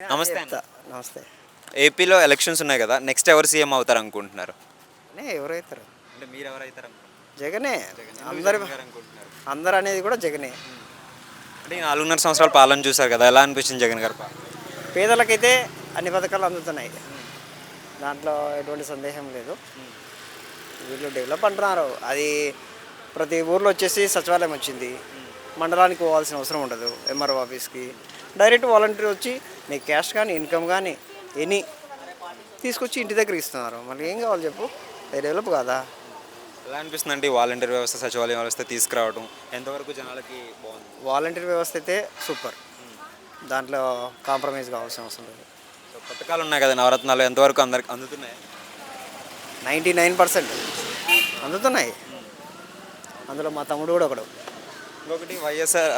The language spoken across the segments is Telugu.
నమస్తే అన్న. చెప్తా. నమస్తే. ఏపీలో ఎలక్షన్స్ ఉన్నాయి కదా, నెక్స్ట్ ఎవరు సీఎం అవుతారు అనుకుంటున్నారు? ఎవరైతారు? అంటే మీరు ఎవరు అవుతారు అనుకుంటున్నారు? జగనే. జగన్. ఎందుకు అందరు జగన్ గారు అనుకుంటున్నారు? అందరు అనేది కూడా జగనే. అంటే ఈ 4.5 సంవత్సరాల పాలన చూసారు కదా, ఎలా అనిపించింది జగన్ గారి పాలన? పేదలకైతే అన్ని పథకాలు అందుతున్నాయి. దాంట్లో ఎటువంటి సందేహం లేదు. వీళ్ళు డెవలప్ అంటున్నారు. అది ప్రతి ఊర్లో వచ్చేసి సచివాలయం వచ్చింది. మండలానికి పోవాల్సిన అవసరం ఉండదు. ఎంఆర్ఓ ఆఫీస్కి డైరెక్ట్ వాలంటీర్ వచ్చి నీ క్యాష్ కానీ ఇన్కమ్ కానీ ఎనీ తీసుకొచ్చి ఇంటి దగ్గర ఇస్తున్నారు. మళ్ళీ ఏం కావాలి చెప్పు? అది డెవలప్ కాదా? ఎలా అనిపిస్తుంది అంటే ఈ వాలంటీర్ వ్యవస్థ, సచివాలయం వ్యవస్థ తీసుకురావడం ఎంతవరకు జనాలకి బాగుంది? వాలంటీర్ వ్యవస్థ అయితే సూపర్. దాంట్లో కాంప్రమైజ్ కావాల్సిన అవసరం లేదు. సో పథకాలు ఉన్నాయి కదా, నవరత్నాలు ఎంతవరకు అందరికి అందుతున్నాయి? 99% అందుతున్నాయి. అందులో మా తమ్ముడు కూడా ఒకడు. ఇంకొకటి వైఎస్ఆర్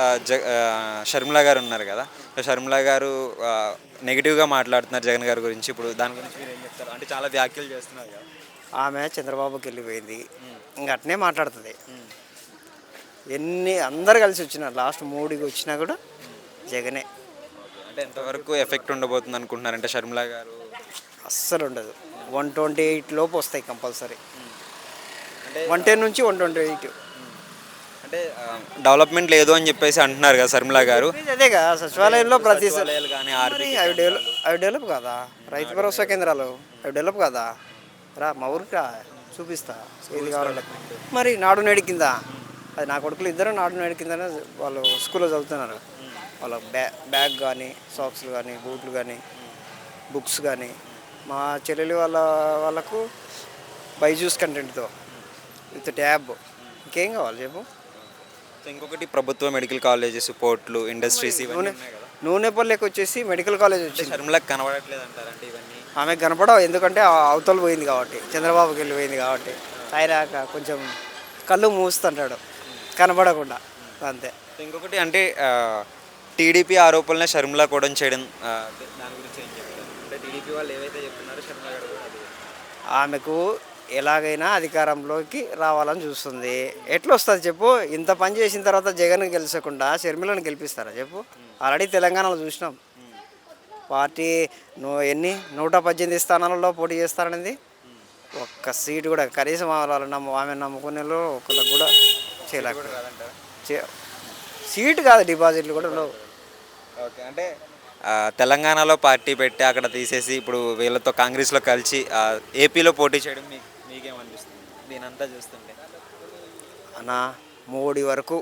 షర్మిల గారు ఉన్నారు కదా, షర్మిల గారు నెగిటివ్గా మాట్లాడుతున్నారు జగన్ గారి గురించి. ఇప్పుడు దాని గురించి మీరు ఏం చెప్తారు? అంటే చాలా వ్యాఖ్యలు చేస్తున్నారు కదా. ఆమె చంద్రబాబుకి వెళ్ళిపోయింది. ఇంక అట్నే మాట్లాడుతుంది. అందరు కలిసి వచ్చినారు. లాస్ట్ మోడీకి వచ్చినా కూడా జగనే. అంటే ఎంతవరకు ఎఫెక్ట్ ఉండబోతుంది అనుకుంటున్నారంటే షర్మిల గారు? అస్సలు ఉండదు. 128 లోపు వస్తాయి కంపల్సరీ. అంటే 110 నుంచి 128. అంటే డెవలప్మెంట్ లేదు అని చెప్పేసి అంటున్నారు కదా షర్మిల గారు. అదేగా సచివాలయంలో ప్రతి సచివాలయాలు కానీ ఆర్థిక అవి డెవలప్ కాదా? రైతు భరోసా కేంద్రాలు అవి డెవలప్ కాదా? రా మా ఊరికి రా, చూపిస్తా ఏది కావాలంటే. మరి నాడు నేడు కింద అది నా కొడుకులు ఇద్దరు నాడు నేడు కిందనే వాళ్ళు స్కూల్లో చదువుతున్నారు. వాళ్ళ బ్యాగ్ కానీ సాక్స్లు కానీ బూట్లు కానీ బుక్స్ కానీ. మా చెల్లెలి వాళ్ళకు బైజూస్ కంటెంట్తో విత్ ట్యాబ్. ఇంకేం కావాలి చెప్పు? ఇంకొకటి ప్రభుత్వ మెడికల్ కాలేజెస్, పోర్ట్లు, ఇండస్ట్రీస్ ఇవన్నీ ఉన్నాయి కదా. నూనెపల్లికి వచ్చేసి మెడికల్ కాలేజ్ వచ్చింది. షర్మిలకు కనబడట్లేదు అంటారంటే ఇవన్నీ? ఆమె కనపడవు. ఎందుకంటే అవతల పోయింది కాబట్టి, చంద్రబాబుకి వెళ్ళిపోయింది కాబట్టి. ఆయన కొంచెం కళ్ళు మూస్తుంటాడు కనపడకుండా, అంతే. ఇంకొకటి అంటే టీడీపీ ఆరోపణలే షర్మిల కూడా చేయడం, దాని గురించి ఏం చెప్తారు? అంటే టీడీపీ వాళ్ళు ఏవైతే చెప్తున్నారో షర్మిల గారు కూడా అదే. ఆమెకు ఎలాగైనా అధికారంలోకి రావాలని చూస్తుంది. ఎట్లా వస్తుంది చెప్పు? ఇంత పని చేసిన తర్వాత జగన్ గెలిచకుండా షర్మిలను గెలిపిస్తారా చెప్పు? ఆల్రెడీ తెలంగాణలో చూసినాం. పార్టీ 118 స్థానాలలో పోటీ చేస్తారనేది. ఒక్క సీటు కూడా కనీసం ఆమె నమ్ముకునే ఒకళ్ళకి కూడా చేయలేకపోయారు. సీటు కాదు, డిపాజిట్లు కూడా లేవు. ఓకే. అంటే తెలంగాణలో పార్టీ పెట్టి అక్కడ తీసేసి ఇప్పుడు వీళ్ళతో కాంగ్రెస్లో కలిసి ఏపీలో పోటీ చేయడం మీకేమనిపిస్తుంది దీనంతా చూస్తుంటే? అన్నా, మోడీ వరకు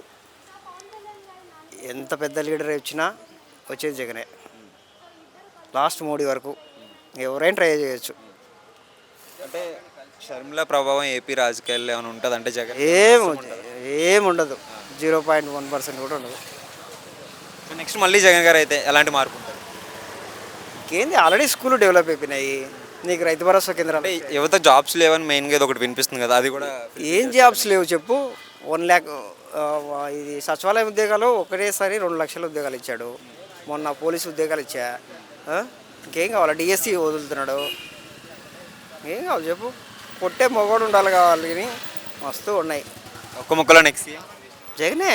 ఎంత పెద్ద లీడర్ వచ్చినా వచ్చేది జగనే. లాస్ట్ మోడీ వరకు ఎవరైనా ట్రై చేయొచ్చు. అంటే షర్మిల ప్రభావం ఏపీ రాజకీయాల్లో ఏమైనా ఉంటుంది అంటే జగన్? ఏముండదు. 0.1% కూడా ఉండదు. నెక్స్ట్ మళ్ళీ జగన్ గారు అయితే ఎలాంటి మార్పు ఉంటుంది? ఇంకేంది, ఆల్రెడీ స్కూల్ డెవలప్ అయిపోయినాయి. నీకు రైతు భరోసా కేంద్రాలు. అంటే యువత జాబ్స్ లేవని మెయిన్గా ఇది ఒకటి వినిపిస్తుంది కదా, అది కూడా? ఏం జాబ్స్ లేవు చెప్పు? 1 lakh ఇది సచివాలయ ఉద్యోగాలు ఒకటేసారి 2 లక్షల ఉద్యోగాలు ఇచ్చాడు. మొన్న పోలీసు ఉద్యోగాలు ఇచ్చా. ఇంకేం కావాలి? డిఎస్సి వదులుతున్నాడు. ఏం కావాలి చెప్పు? కొట్టే మొగోడు ఉండాలి కావాలి కానీ మస్తు ఉన్నాయి. ఒక్క ముక్కలో నెక్స్ట్ జగనే.